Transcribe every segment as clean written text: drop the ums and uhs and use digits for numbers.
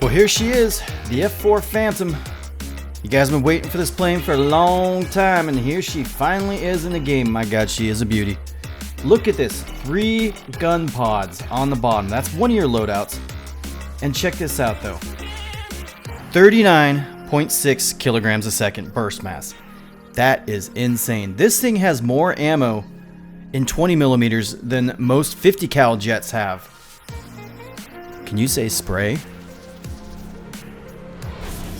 Well, here she is, the F4 Phantom. You guys have been waiting for this plane for a long time, and here she finally is in the game. My God, she is a beauty. Look at this, 3 gun pods on the bottom. That's one of your loadouts. And check this out though. 39.6 kilograms a second burst mass. That is insane. This thing has more ammo in 20 millimeters than most 50 cal jets have. Can you say spray?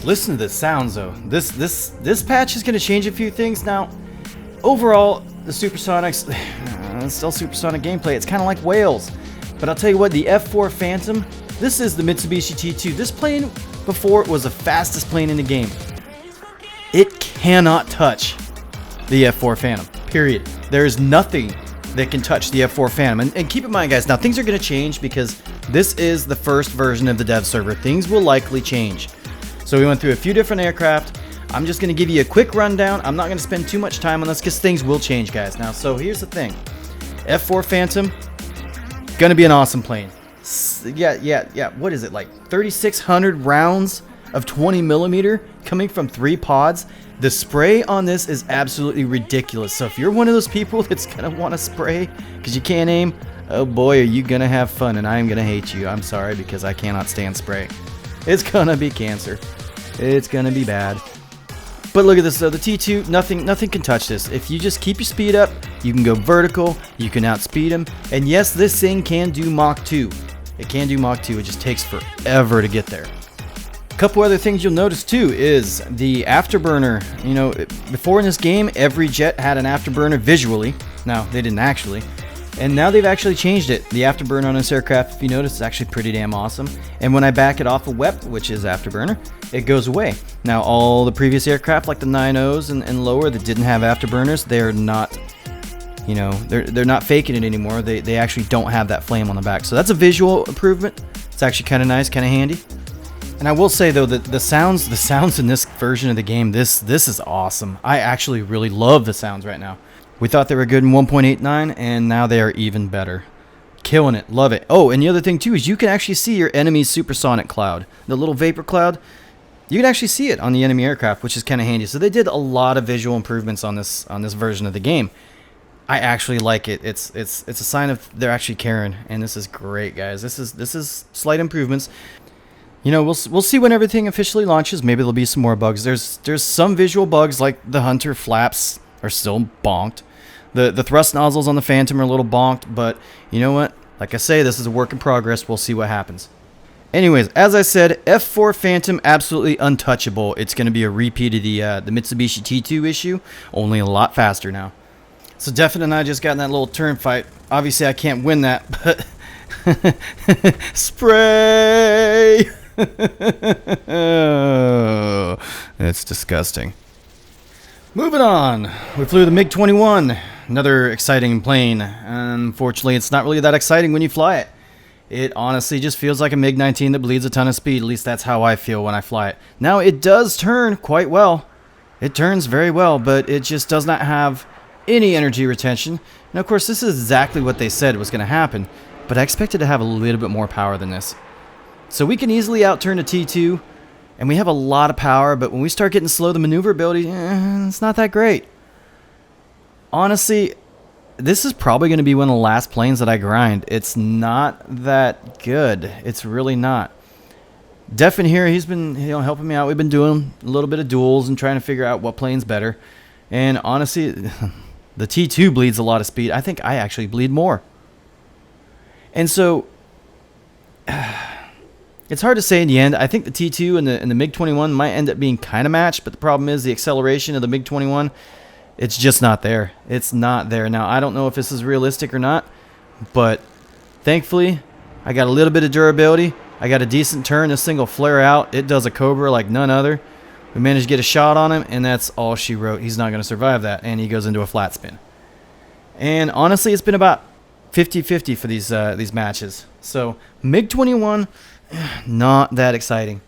Listen to the sounds though. This patch is going to change a few things. Now, overall, the supersonics, still supersonic gameplay. It's kind of like whales. But I'll tell you what, the F4 Phantom, this is the Mitsubishi T2. This plane before was the fastest plane in the game. It cannot touch the F4 Phantom, period. There is nothing that can touch the F4 Phantom. And keep in mind, guys, now things are going to change because this is the first version of the dev server. Things will likely change. So we went through a few different aircraft. I'm just going to give you a quick rundown. I'm not going to spend too much time on this because things will change, guys. Now, so here's the thing. F4 Phantom, going to be an awesome plane. Yeah. What is it, like 3,600 rounds of 20 millimeter coming from 3 pods? The spray on this is absolutely ridiculous. So if you're one of those people that's going to want to spray because you can't aim, oh boy, are you going to have fun, and I am going to hate you. I'm sorry, because I cannot stand spray. It's going to be cancer. It's going to be bad. But look at this though, the T2, nothing can touch this. If you just keep your speed up, you can go vertical, you can outspeed them. And yes, this thing can do Mach 2. It can do Mach 2, it just takes forever to get there. A couple other things you'll notice too is the afterburner. You know, before in this game, every jet had an afterburner visually. Now, they didn't actually. And now they've actually changed it. The afterburner on this aircraft, if you notice, is actually pretty damn awesome. And when I back it off of WEP, which is afterburner, it goes away. Now, all the previous aircraft, like the 9.0s and lower that didn't have afterburners, they're not, you know, they're not faking it anymore. They actually don't have that flame on the back. So that's a visual improvement. It's actually kind of nice, kind of handy. And I will say though that the sounds in this version of the game, this is awesome. I actually really love the sounds right now. We thought they were good in 1.89, and now they are even better. Killing it. Love it. Oh, and the other thing, too, is you can actually see your enemy's supersonic cloud. The little vapor cloud, you can actually see it on the enemy aircraft, which is kind of handy. So they did a lot of visual improvements on this version of the game. I actually like it. It's a sign of they're actually caring, and this is great, guys. This is slight improvements. You know, we'll see when everything officially launches. Maybe there'll be some more bugs. There's some visual bugs, like the Hunter flaps are still bonked. The thrust nozzles on the Phantom are a little bonked, but you know what? Like I say, this is a work in progress. We'll see what happens. Anyways, as I said, F4 Phantom, absolutely untouchable. It's going to be a repeat of the Mitsubishi T2 issue, only a lot faster now. So Definite and I just got in that little turn fight. Obviously, I can't win that, but spray! Oh, it's disgusting. Moving on, we flew the MiG-21, another exciting plane. Unfortunately, it's not really that exciting when you fly it. It honestly just feels like a MiG-19 that bleeds a ton of speed. At least that's how I feel when I fly it. Now, it does turn quite well. It turns very well, but it just does not have any energy retention. Now, of course, this is exactly what they said was going to happen, but I expected to have a little bit more power than this. So we can easily outturn a T2. And we have a lot of power, but when we start getting slow, the maneuverability, it's not that great. Honestly, this is probably going to be one of the last planes that I grind. It's not that good. It's really not. Defin here, he's been helping me out. We've been doing a little bit of duels and trying to figure out what plane's better. And honestly, the T2 bleeds a lot of speed. I think I actually bleed more. And so It's hard to say in the end. I think the T2 and the MiG-21 might end up being kind of matched, but the problem is the acceleration of the MiG-21, it's just not there. It's not there. Now, I don't know if this is realistic or not, but thankfully, I got a little bit of durability. I got a decent turn. This thing will flare out. It does a Cobra like none other. We managed to get a shot on him, and that's all she wrote. He's not going to survive that, and he goes into a flat spin. And honestly, it's been about 50-50 for these matches. So, MiG-21... not that exciting.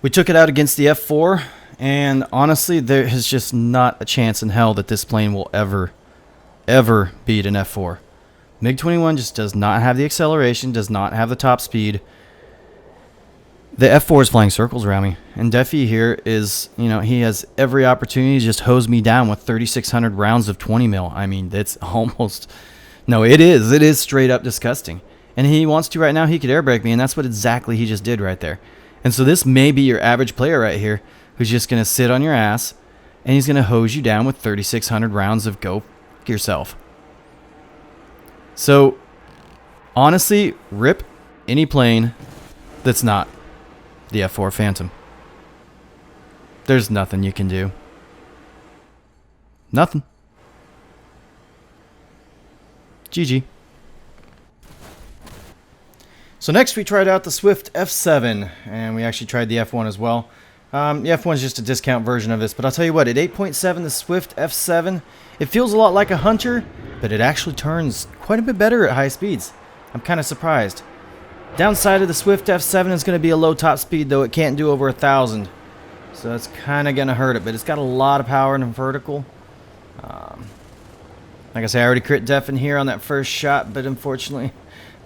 We took it out against the F4, and honestly, there is just not a chance in hell that this plane will ever beat an F4. MiG-21 just does not have the acceleration, does not have the top speed. The F4 is flying circles around me, and Duffy here is, he has every opportunity to just hose me down with 3,600 rounds of 20 mil. I mean, that's almost, no, it is straight up disgusting. And he wants to right now, he could air brake me, and that's what exactly he just did right there. And so this may be your average player right here who's just going to sit on your ass, and he's going to hose you down with 3,600 rounds of go f*** yourself. So, honestly, rip any plane that's not the F4 Phantom. There's nothing you can do. Nothing. GG. So next we tried out the Swift F7, and we actually tried the F1 as well. The F1 is just a discount version of this, but I'll tell you what, at 8.7, the Swift F7, it feels a lot like a Hunter, but it actually turns quite a bit better at high speeds. I'm kind of surprised. Downside of the Swift F7 is going to be a low top speed, though it can't do over 1,000. So that's kind of going to hurt it, but it's got a lot of power in vertical. Like I say, I already crit def in here on that first shot, but unfortunately,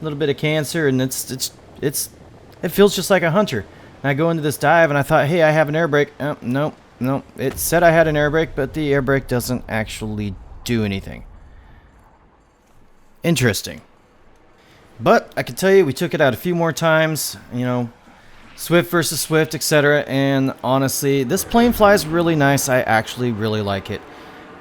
a little bit of cancer, and it feels just like a Hunter. And I go into this dive, and I thought, hey, I have an air brake. Nope. It said I had an air brake, but the air brake doesn't actually do anything. Interesting. But I can tell you, we took it out a few more times, Swift versus Swift, etc. And honestly, this plane flies really nice. I actually really like it.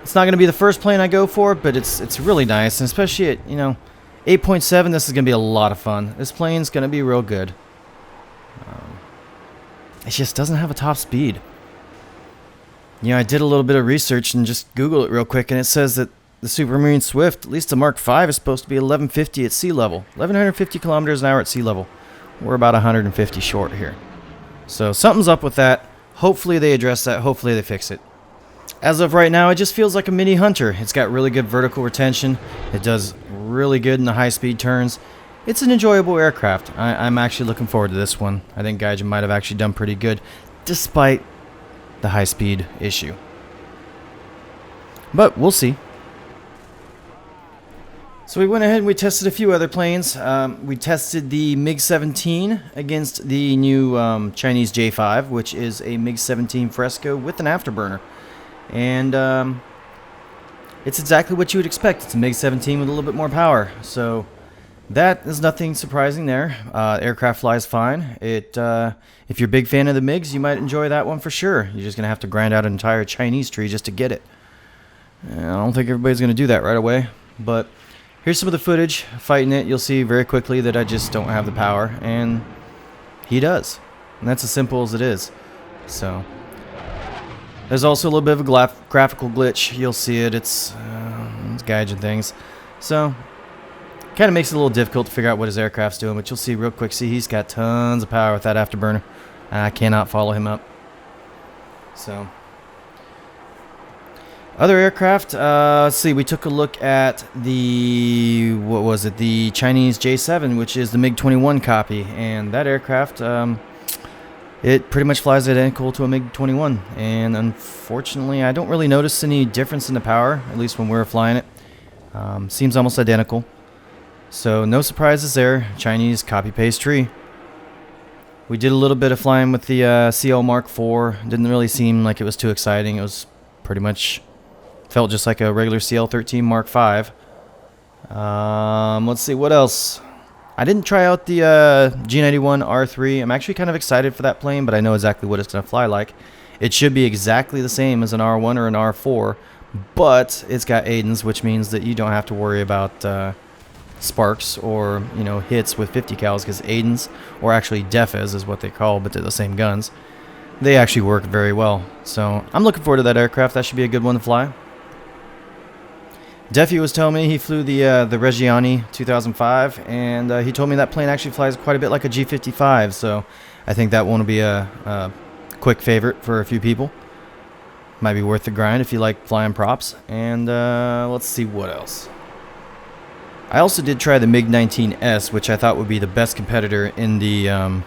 It's not going to be the first plane I go for, but it's really nice, and especially at 8.7, this is going to be a lot of fun. This plane's going to be real good. It just doesn't have a top speed. I did a little bit of research and just Googled it real quick, and it says that the Supermarine Swift, at least the Mark V, is supposed to be 1150 at sea level. 1150 kilometers an hour at sea level. We're about 150 short here. So something's up with that. Hopefully they address that. Hopefully they fix it. As of right now, it just feels like a mini Hunter. It's got really good vertical retention. It does really good in the high-speed turns. It's an enjoyable aircraft. I'm actually looking forward to this one. I think Gaijin might have actually done pretty good, despite the high-speed issue. But we'll see. So we went ahead and we tested a few other planes. We tested the MiG-17 against the new Chinese J5, which is a MiG-17 Fresco with an afterburner. And it's exactly what you would expect. It's a MiG-17 with a little bit more power. So that is nothing surprising there. Aircraft flies fine. If you're a big fan of the MiGs, you might enjoy that one for sure. You're just going to have to grind out an entire Chinese tree just to get it. I don't think everybody's going to do that right away. But here's some of the footage fighting it. You'll see very quickly that I just don't have the power. And he does. And that's as simple as it is. So there's also a little bit of a graphical glitch. You'll see it. It's Gaijin things. So kind of makes it a little difficult to figure out what his aircraft's doing. But you'll see real quick. See, he's got tons of power with that afterburner. I cannot follow him up. So other aircraft. Let's see. We took a look at the, what was it? The Chinese J7, which is the MiG-21 copy. And that aircraft, it pretty much flies identical to a MiG-21, and unfortunately I don't really notice any difference in the power, at least when we're flying it. Seems almost identical. So no surprises there. Chinese copy-paste tree. We did a little bit of flying with the CL Mark IV. Didn't really seem like it was too exciting. It was pretty much, felt just like a regular CL13 Mark V. Let's see, what else? I didn't try out the G91 R3. I'm actually kind of excited for that plane, but I know exactly what it's going to fly like. It should be exactly the same as an R1 or an R4, but it's got Aidens, which means that you don't have to worry about sparks or, you know, hits with 50 cals, because Aidens, or actually Defes is what they call, but they're the same guns, they actually work very well. So I'm looking forward to that aircraft. That should be a good one to fly. Defy was telling me he flew the Reggiani 2005, and he told me that plane actually flies quite a bit like a G55, so I think that one will be a quick favorite for a few people. Might be worth the grind if you like flying props. And let's see what else. I also did try the MiG-19S, which I thought would be the best competitor in the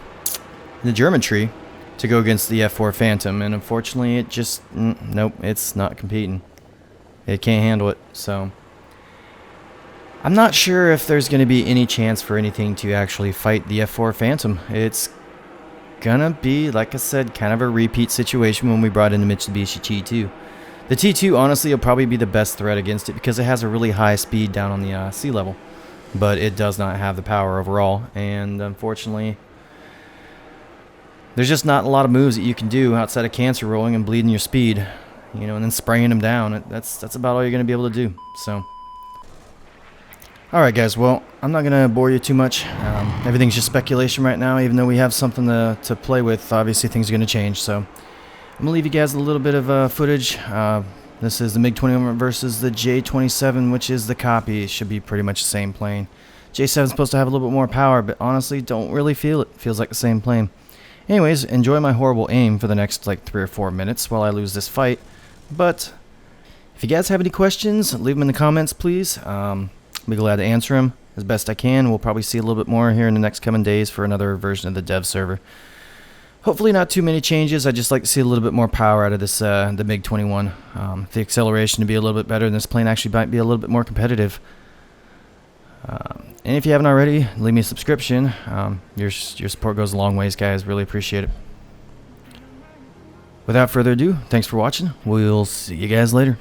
German tree to go against the F4 Phantom, and unfortunately it just, nope, it's not competing. It can't handle it, so I'm not sure if there's going to be any chance for anything to actually fight the F4 Phantom. It's gonna be, like I said, kind of a repeat situation when we brought in the Mitsubishi T2. The T2 honestly will probably be the best threat against it because it has a really high speed down on the sea level, but it does not have the power overall, and unfortunately there's just not a lot of moves that you can do outside of cancer rolling and bleeding your speed, you know, and then spraying them down. That's about all you're going to be able to do. So, alright guys, well, I'm not going to bore you too much. Everything's just speculation right now, even though we have something to play with. Obviously things are going to change, so I'm going to leave you guys a little bit of footage. This is the MiG-21 versus the J-27, which is the copy. It should be pretty much the same plane. J-7 is supposed to have a little bit more power, but honestly don't really feel it. Feels like the same plane. Anyways, enjoy my horrible aim for the next like 3 or 4 minutes while I lose this fight. But if you guys have any questions, leave them in the comments, please. I'll be glad to answer them as best I can. We'll probably see a little bit more here in the next coming days for another version of the dev server. Hopefully not too many changes. I'd just like to see a little bit more power out of this the MiG-21. The acceleration to be a little bit better, and this plane actually might be a little bit more competitive. And if you haven't already, leave me a subscription. Your support goes a long ways, guys. Really appreciate it. Without further ado, thanks for watching. We'll see you guys later.